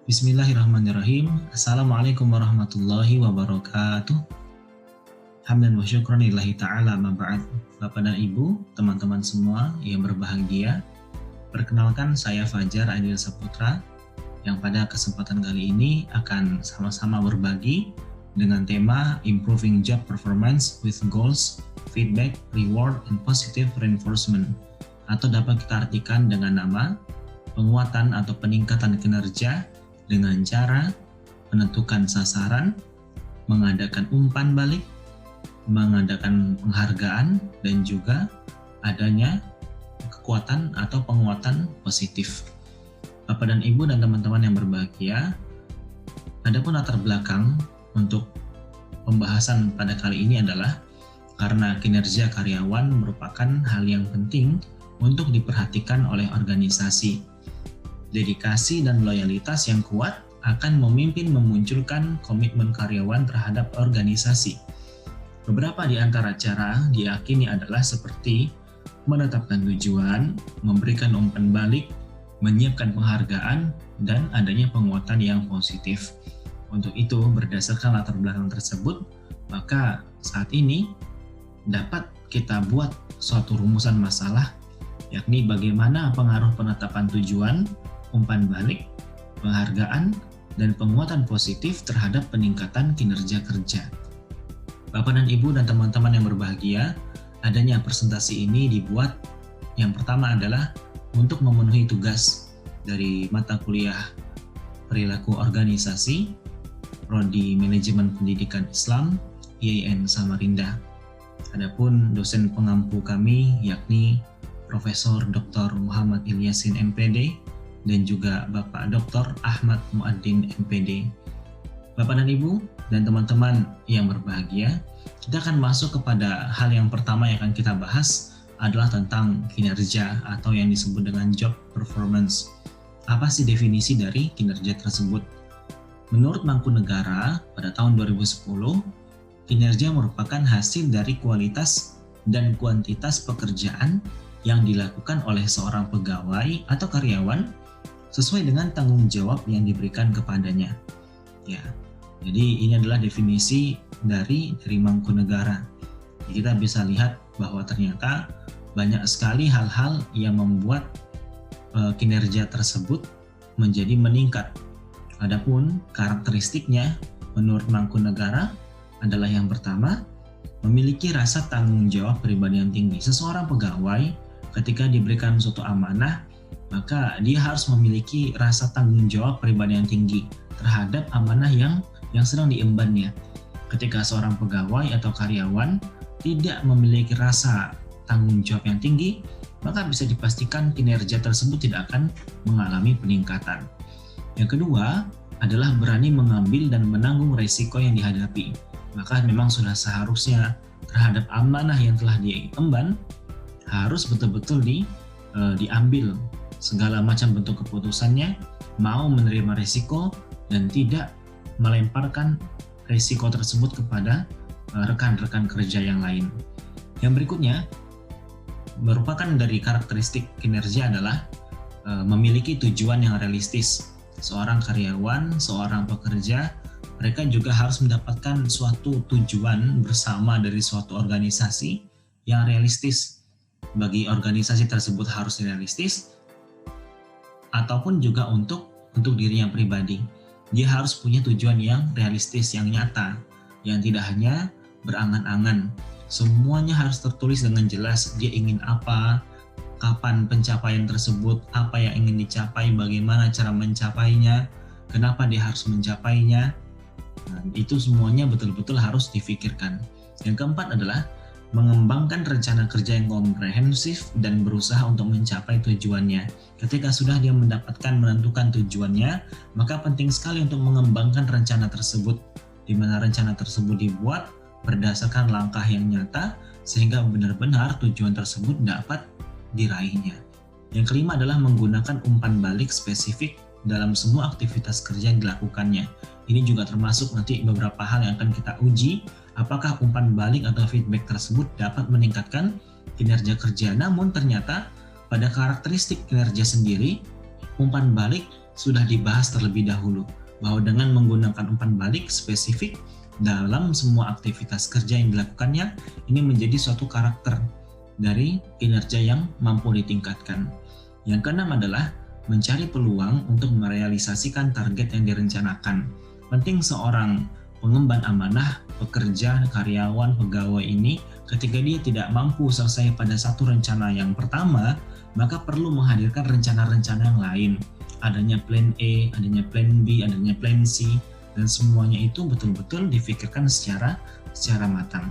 Bismillahirrahmanirrahim. Assalamualaikum warahmatullahi wabarakatuh. Hamdan wa syukran lillahi ta'ala ma ba'd. Bapak dan Ibu, teman-teman semua yang berbahagia, perkenalkan saya Fajar Adil Saputra yang pada kesempatan kali ini akan sama-sama berbagi dengan tema Improving Job Performance with Goals, Feedback, Reward, and Positive Reinforcement, atau dapat kita artikan dengan nama penguatan atau peningkatan kinerja dengan cara menentukan sasaran, mengadakan umpan balik, mengadakan penghargaan, dan juga adanya kekuatan atau penguatan positif. Bapak dan Ibu dan teman-teman yang berbahagia, adapun latar belakang untuk pembahasan pada kali ini adalah karena kinerja karyawan merupakan hal yang penting untuk diperhatikan oleh organisasi. Dedikasi dan loyalitas yang kuat akan memimpin memunculkan komitmen karyawan terhadap organisasi. Beberapa di antara cara diyakini adalah seperti menetapkan tujuan, memberikan umpan balik, menyiapkan penghargaan, dan adanya penguatan yang positif. Untuk itu, berdasarkan latar belakang tersebut, maka saat ini dapat kita buat suatu rumusan masalah, yakni bagaimana pengaruh penetapan tujuan, umpan balik, penghargaan, dan penguatan positif terhadap peningkatan kinerja kerja. Bapak dan Ibu dan teman-teman yang berbahagia, adanya presentasi ini dibuat yang pertama adalah untuk memenuhi tugas dari mata kuliah Perilaku Organisasi, Prodi Manajemen Pendidikan Islam, IAIN Samarinda. Adapun dosen pengampu kami yakni Profesor Dr. Muhammad Ilyasin MPD dan juga Bapak Dr. Ahmad Muaddin MPD. Bapak dan Ibu dan teman-teman yang berbahagia, kita akan masuk kepada hal yang pertama yang akan kita bahas adalah tentang kinerja atau yang disebut dengan job performance. Apa sih definisi dari kinerja tersebut? Menurut Mangkunegara pada tahun 2010, kinerja merupakan hasil dari kualitas dan kuantitas pekerjaan yang dilakukan oleh seorang pegawai atau karyawan sesuai dengan tanggung jawab yang diberikan kepadanya. Ya, jadi ini adalah definisi dari Mangkunegara. Kita bisa lihat bahwa ternyata banyak sekali hal-hal yang membuat kinerja tersebut menjadi meningkat. Adapun karakteristiknya menurut Mangkunegara adalah yang pertama, memiliki rasa tanggung jawab pribadi yang tinggi. Seseorang pegawai ketika diberikan suatu amanah, maka dia harus memiliki rasa tanggung jawab pribadi yang tinggi terhadap amanah yang sedang diembannya. Ketika seorang pegawai atau karyawan tidak memiliki rasa tanggung jawab yang tinggi, maka bisa dipastikan kinerja tersebut tidak akan mengalami peningkatan. Yang kedua adalah berani mengambil dan menanggung risiko yang dihadapi. Maka memang sudah seharusnya terhadap amanah yang telah diemban harus betul-betul diambil segala macam bentuk keputusannya, mau menerima risiko dan tidak melemparkan risiko tersebut kepada rekan-rekan kerja yang lain. Yang berikutnya merupakan dari karakteristik kinerja adalah memiliki tujuan yang realistis. Seorang karyawan, seorang pekerja, mereka juga harus mendapatkan suatu tujuan bersama dari suatu organisasi yang realistis. Bagi organisasi tersebut harus realistis, ataupun juga untuk dirinya pribadi. Dia harus punya tujuan yang realistis, yang nyata, yang tidak hanya berangan-angan. Semuanya harus tertulis dengan jelas, dia ingin apa, kapan pencapaian tersebut, apa yang ingin dicapai, bagaimana cara mencapainya, kenapa dia harus mencapainya. Nah, itu semuanya betul-betul harus difikirkan. Yang keempat adalah mengembangkan rencana kerja yang komprehensif dan berusaha untuk mencapai tujuannya. Ketika sudah dia menentukan tujuannya, maka penting sekali untuk mengembangkan rencana tersebut, di mana rencana tersebut dibuat berdasarkan langkah yang nyata sehingga benar-benar tujuan tersebut dapat diraihnya. Yang kelima adalah menggunakan umpan balik spesifik dalam semua aktivitas kerja yang dilakukannya. Ini juga termasuk nanti beberapa hal yang akan kita uji, apakah umpan balik atau feedback tersebut dapat meningkatkan kinerja kerja. Namun ternyata pada karakteristik kinerja sendiri, umpan balik sudah dibahas terlebih dahulu, bahwa dengan menggunakan umpan balik spesifik dalam semua aktivitas kerja yang dilakukannya, ini menjadi suatu karakter dari kinerja yang mampu ditingkatkan. Yang keenam adalah mencari peluang untuk merealisasikan target yang direncanakan. Penting seorang pengemban amanah, pekerja, karyawan, pegawai ini ketika dia tidak mampu selesai pada satu rencana yang pertama, maka perlu menghadirkan rencana-rencana yang lain. Adanya plan A, adanya plan B, adanya plan C, dan semuanya itu betul-betul difikirkan secara matang.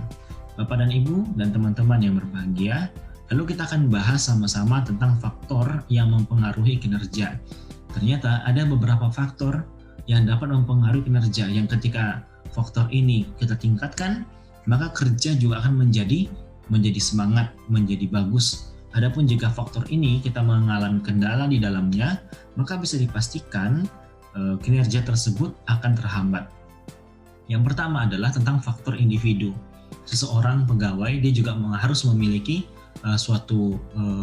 Bapak dan Ibu dan teman-teman yang berbahagia, lalu kita akan bahas sama-sama tentang faktor yang mempengaruhi kinerja. Ternyata ada beberapa faktor yang dapat mempengaruhi kinerja yang ketika faktor ini kita tingkatkan, maka kerja juga akan menjadi semangat, menjadi bagus. Adapun jika faktor ini kita mengalami kendala di dalamnya, maka bisa dipastikan kinerja tersebut akan terhambat. Yang pertama adalah tentang faktor individu. Seseorang pegawai dia juga harus memiliki suatu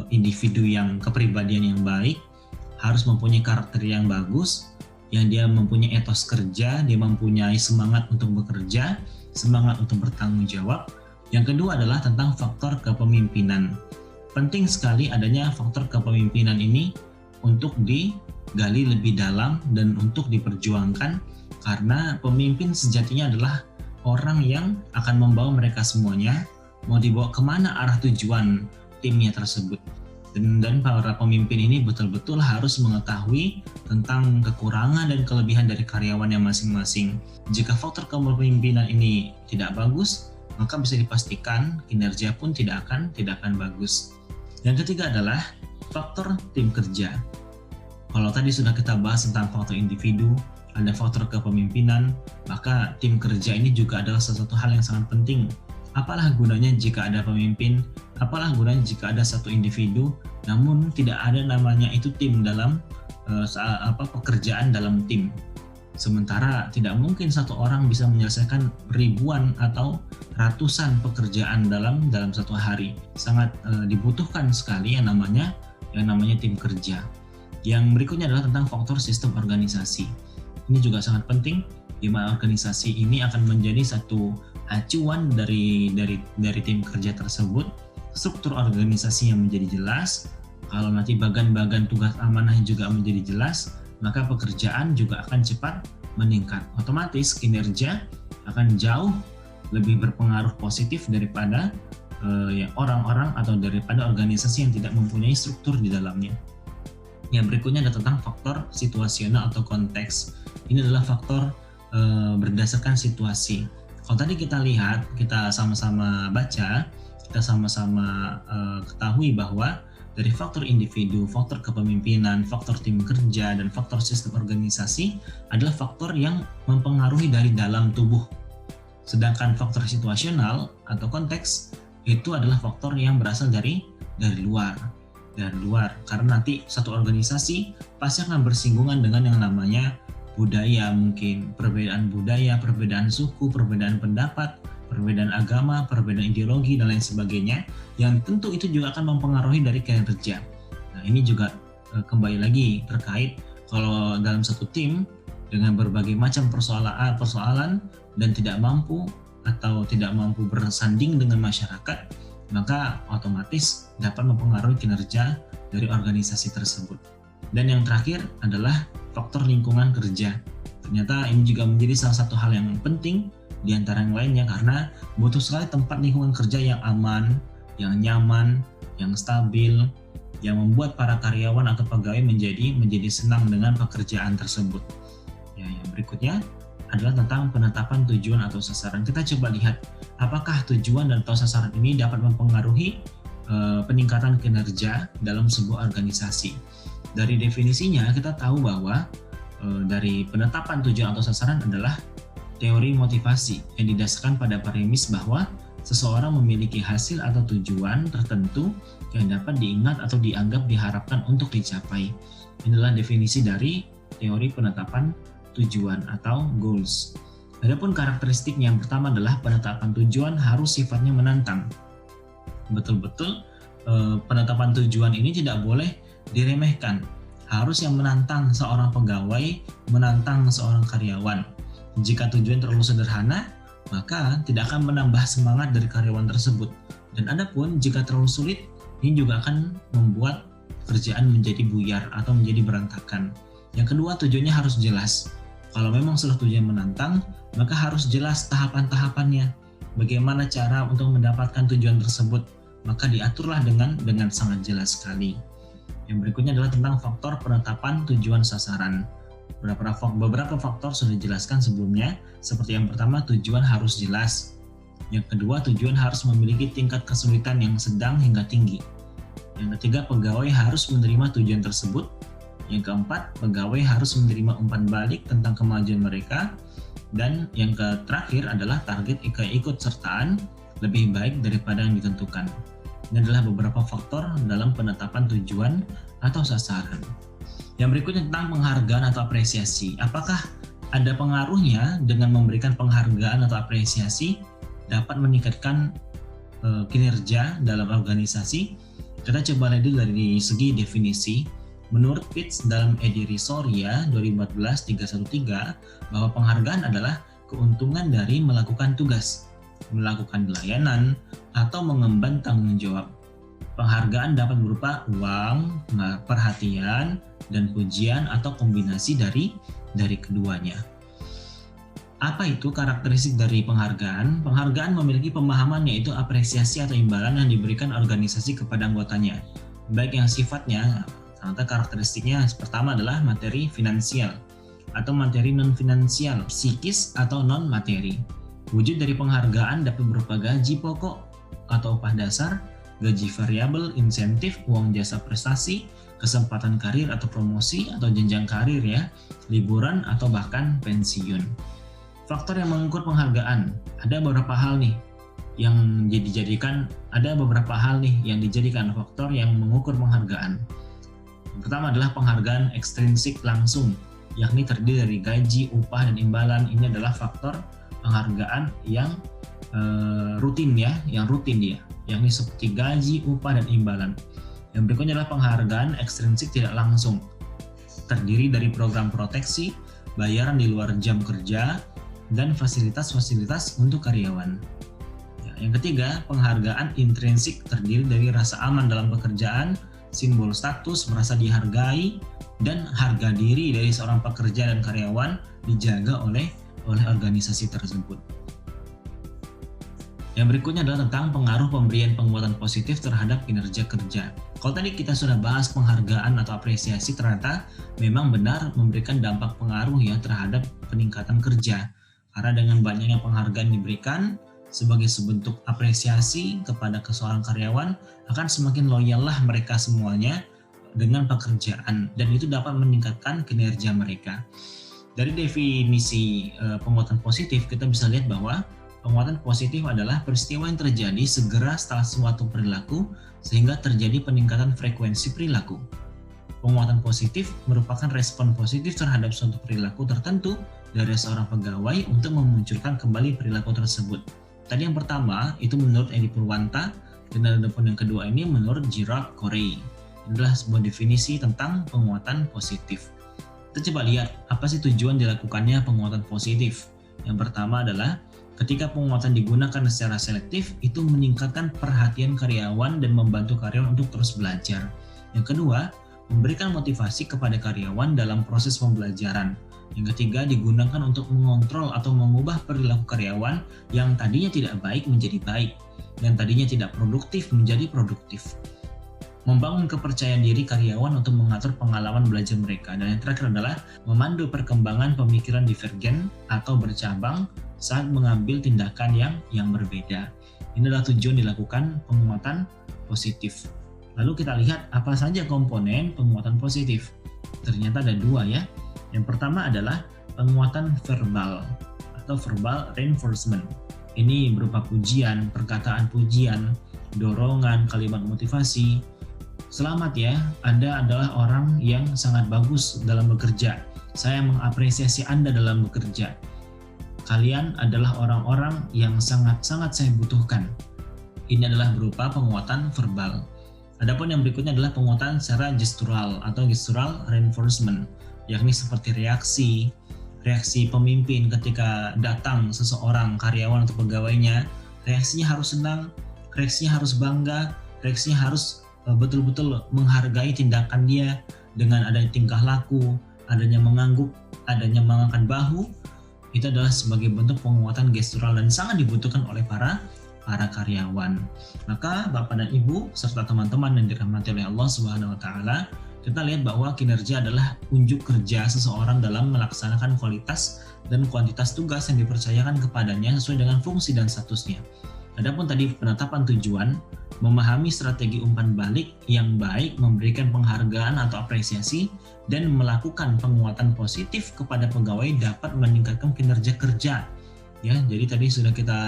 individu yang kepribadian yang baik, harus mempunyai karakter yang bagus, yang dia mempunyai etos kerja, dia mempunyai semangat untuk bekerja, semangat untuk bertanggung jawab. Yang kedua adalah tentang faktor kepemimpinan. Penting sekali adanya faktor kepemimpinan ini untuk digali lebih dalam dan untuk diperjuangkan, karena pemimpin sejatinya adalah orang yang akan membawa mereka semuanya, mau dibawa kemana arah tujuan timnya tersebut. Dan para pemimpin ini betul-betul harus mengetahui tentang kekurangan dan kelebihan dari karyawannya masing-masing. Jika faktor kepemimpinan ini tidak bagus, maka bisa dipastikan kinerja pun tidak akan bagus. Yang ketiga adalah faktor tim kerja. Kalau tadi sudah kita bahas tentang faktor individu, ada faktor kepemimpinan, maka tim kerja ini juga adalah sesuatu hal yang sangat penting. Apalah gunanya jika ada pemimpin, apalah gunanya jika ada satu individu, namun tidak ada namanya itu tim dalam pekerjaan dalam tim. Sementara tidak mungkin satu orang bisa menyelesaikan ribuan atau ratusan pekerjaan dalam satu hari. Sangat dibutuhkan sekali yang namanya tim kerja. Yang berikutnya adalah tentang faktor sistem organisasi. Ini juga sangat penting, di mana organisasi ini akan menjadi satu acuan dari tim kerja tersebut. Struktur organisasi yang menjadi jelas, kalau nanti bagian-bagian tugas amanah juga menjadi jelas, maka pekerjaan juga akan cepat meningkat. Otomatis kinerja akan jauh lebih berpengaruh positif daripada orang-orang atau daripada organisasi yang tidak mempunyai struktur di dalamnya. Yang berikutnya ada tentang faktor situasional atau konteks. Ini adalah faktor berdasarkan situasi. Kalau tadi kita lihat, kita sama-sama baca, kita sama-sama ketahui bahwa dari faktor individu, faktor kepemimpinan, faktor tim kerja, dan faktor sistem organisasi adalah faktor yang mempengaruhi dari dalam tubuh. Sedangkan faktor situasional atau konteks itu adalah faktor yang berasal dari luar. Karena nanti satu organisasi pasti akan bersinggungan dengan yang namanya budaya, mungkin perbedaan budaya, perbedaan suku, perbedaan pendapat, perbedaan agama, perbedaan ideologi, dan lain sebagainya, yang tentu itu juga akan mempengaruhi dari kinerja. Nah, ini juga kembali lagi terkait kalau dalam satu tim dengan berbagai macam persoalan dan tidak mampu bersanding dengan masyarakat, maka otomatis dapat mempengaruhi kinerja dari organisasi tersebut. Dan yang terakhir adalah faktor lingkungan kerja. Ternyata ini juga menjadi salah satu hal yang penting di antara yang lainnya, karena butuh sekali tempat lingkungan kerja yang aman, yang nyaman, yang stabil, yang membuat para karyawan atau pegawai menjadi senang dengan pekerjaan tersebut. Ya, yang berikutnya adalah tentang penetapan tujuan atau sasaran. Kita coba lihat apakah tujuan dan atau sasaran ini dapat mempengaruhi peningkatan kinerja dalam sebuah organisasi. Dari definisinya kita tahu bahwa dari penetapan tujuan atau sasaran adalah teori motivasi yang didasarkan pada premis bahwa seseorang memiliki hasil atau tujuan tertentu yang dapat diingat atau dianggap diharapkan untuk dicapai. Inilah definisi dari teori penetapan tujuan atau goals. Adapun karakteristik yang pertama adalah penetapan tujuan harus sifatnya menantang. Betul-betul penetapan tujuan ini tidak boleh diremehkan, harus yang menantang seorang pegawai, menantang seorang karyawan. Jika tujuan terlalu sederhana, maka tidak akan menambah semangat dari karyawan tersebut. Dan adapun jika terlalu sulit, ini juga akan membuat kerjaan menjadi buyar atau menjadi berantakan. Yang kedua, tujuannya harus jelas. Kalau memang sudah tujuan menantang, maka harus jelas tahapan-tahapannya. Bagaimana cara untuk mendapatkan tujuan tersebut, maka diaturlah dengan sangat jelas sekali. Yang berikutnya adalah tentang faktor penetapan tujuan sasaran. Beberapa faktor sudah dijelaskan sebelumnya, seperti yang pertama, tujuan harus jelas. Yang kedua, tujuan harus memiliki tingkat kesulitan yang sedang hingga tinggi. Yang ketiga, pegawai harus menerima tujuan tersebut. Yang keempat, pegawai harus menerima umpan balik tentang kemajuan mereka. Dan yang terakhir adalah target keikutsertaan lebih baik daripada yang ditentukan. Ini adalah beberapa faktor dalam penetapan tujuan atau sasaran. Yang berikutnya tentang penghargaan atau apresiasi. Apakah ada pengaruhnya dengan memberikan penghargaan atau apresiasi dapat meningkatkan kinerja dalam organisasi? Kita coba lihat dulu dari segi definisi. Menurut Pitts dalam Editorial 2014-313 bahwa penghargaan adalah keuntungan dari melakukan tugas, melakukan pelayanan, atau mengemban tanggung jawab. Penghargaan dapat berupa uang, perhatian, dan pujian atau kombinasi dari keduanya. Apa itu karakteristik dari penghargaan? Penghargaan memiliki pemahaman yaitu apresiasi atau imbalan yang diberikan organisasi kepada anggotanya. Baik yang sifatnya, ternyata karakteristiknya pertama adalah materi finansial atau materi non-finansial, psikis atau non-materi. Wujud dari penghargaan dapat berupa gaji pokok atau upah dasar, gaji variabel, insentif, uang jasa prestasi, kesempatan karir atau promosi atau jenjang karir ya, liburan atau bahkan pensiun. Faktor yang mengukur penghargaan, ada beberapa hal nih yang dijadikan faktor yang mengukur penghargaan. Yang pertama adalah penghargaan ekstrinsik langsung, yakni terdiri dari gaji, upah, dan imbalan. Ini adalah faktor penghargaan yang rutin dia, yakni seperti gaji, upah, dan imbalan. Yang berikutnya adalah penghargaan ekstrinsik tidak langsung, terdiri dari program proteksi, bayaran di luar jam kerja, dan fasilitas-fasilitas untuk karyawan. Yang ketiga, penghargaan intrinsik terdiri dari rasa aman dalam pekerjaan, simbol status, merasa dihargai, dan harga diri dari seorang pekerja dan karyawan dijaga oleh organisasi tersebut. Yang berikutnya adalah tentang pengaruh pemberian penguatan positif terhadap kinerja kerja. Kalau tadi kita sudah bahas penghargaan atau apresiasi, ternyata memang benar memberikan dampak pengaruh ya terhadap peningkatan kerja. Karena dengan banyaknya penghargaan diberikan sebagai sebentuk apresiasi kepada seorang karyawan, akan semakin loyallah mereka semuanya dengan pekerjaan, dan itu dapat meningkatkan kinerja mereka. Dari definisi penguatan positif, kita bisa lihat bahwa penguatan positif adalah peristiwa yang terjadi segera setelah suatu perilaku sehingga terjadi peningkatan frekuensi perilaku. Penguatan positif merupakan respon positif terhadap suatu perilaku tertentu dari seorang pegawai untuk memunculkan kembali perilaku tersebut. Tadi yang pertama itu menurut Edi Purwanta, dan adapun yang kedua ini menurut Gerald Corey. Ini adalah sebuah definisi tentang penguatan positif. Kita coba lihat apa sih tujuan dilakukannya penguatan positif. Yang pertama adalah ketika penguatan digunakan secara selektif, itu meningkatkan perhatian karyawan dan membantu karyawan untuk terus belajar. Yang kedua, memberikan motivasi kepada karyawan dalam proses pembelajaran. Yang ketiga, digunakan untuk mengontrol atau mengubah perilaku karyawan yang tadinya tidak baik menjadi baik, dan tadinya tidak produktif menjadi produktif. Membangun kepercayaan diri karyawan untuk mengatur pengalaman belajar mereka. Dan yang terakhir adalah memandu perkembangan pemikiran divergen atau bercabang saat mengambil tindakan yang berbeda. Ini adalah tujuan dilakukan penguatan positif. Lalu kita lihat apa saja komponen penguatan positif. Ternyata ada dua ya. Yang pertama adalah penguatan verbal atau verbal reinforcement. Ini berupa pujian, perkataan pujian, dorongan, kalimat motivasi. Selamat ya, Anda adalah orang yang sangat bagus dalam bekerja. Saya mengapresiasi Anda dalam bekerja. Kalian adalah orang-orang yang sangat-sangat saya butuhkan. Ini adalah berupa penguatan verbal. Adapun yang berikutnya adalah penguatan secara gestural atau gestural reinforcement, yakni seperti reaksi pemimpin ketika datang seseorang karyawan atau pegawainya, reaksinya harus senang, reaksinya harus bangga, reaksinya harus betul-betul menghargai tindakan dia dengan adanya tingkah laku, adanya mengangguk, adanya mengangkat bahu. Itu adalah sebagai bentuk penguatan gestural dan sangat dibutuhkan oleh para karyawan. Maka Bapak dan Ibu serta teman-teman yang dirahmati oleh Allah Subhanahu wa taala, kita lihat bahwa kinerja adalah unjuk kerja seseorang dalam melaksanakan kualitas dan kuantitas tugas yang dipercayakan kepadanya sesuai dengan fungsi dan statusnya. Adapun tadi penetapan tujuan, memahami strategi umpan balik yang baik, memberikan penghargaan atau apresiasi, dan melakukan penguatan positif kepada pegawai dapat meningkatkan kinerja kerja. Ya, jadi tadi sudah kita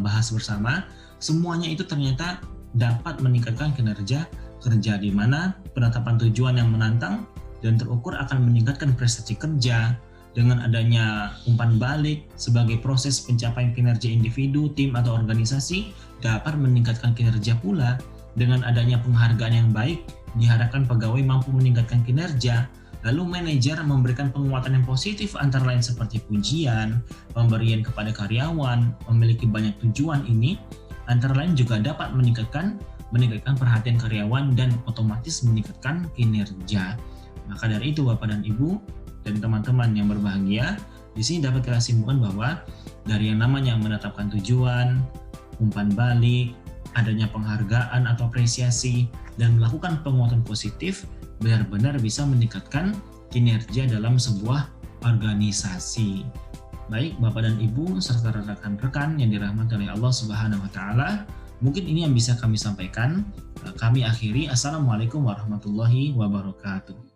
bahas bersama, semuanya itu ternyata dapat meningkatkan kinerja kerja, di mana penetapan tujuan yang menantang dan terukur akan meningkatkan prestasi kerja. Dengan adanya umpan balik sebagai proses pencapaian kinerja individu, tim, atau organisasi dapat meningkatkan kinerja pula. Dengan adanya penghargaan yang baik, diharapkan pegawai mampu meningkatkan kinerja. Lalu manajer memberikan penguatan yang positif antara lain seperti pujian, pemberian kepada karyawan, memiliki banyak tujuan ini, antara lain juga dapat meningkatkan perhatian karyawan dan otomatis meningkatkan kinerja. Maka dari itu Bapak dan Ibu dan teman-teman yang berbahagia, di sini dapat kita simpulkan bahwa dari yang namanya menetapkan tujuan, umpan balik, adanya penghargaan atau apresiasi, dan melakukan penguatan positif benar-benar bisa meningkatkan kinerja dalam sebuah organisasi. Baik Bapak dan Ibu serta rekan-rekan yang dirahmati oleh Allah Subhanahu wa taala, mungkin ini yang bisa kami sampaikan. Kami akhiri. Assalamualaikum warahmatullahi wabarakatuh.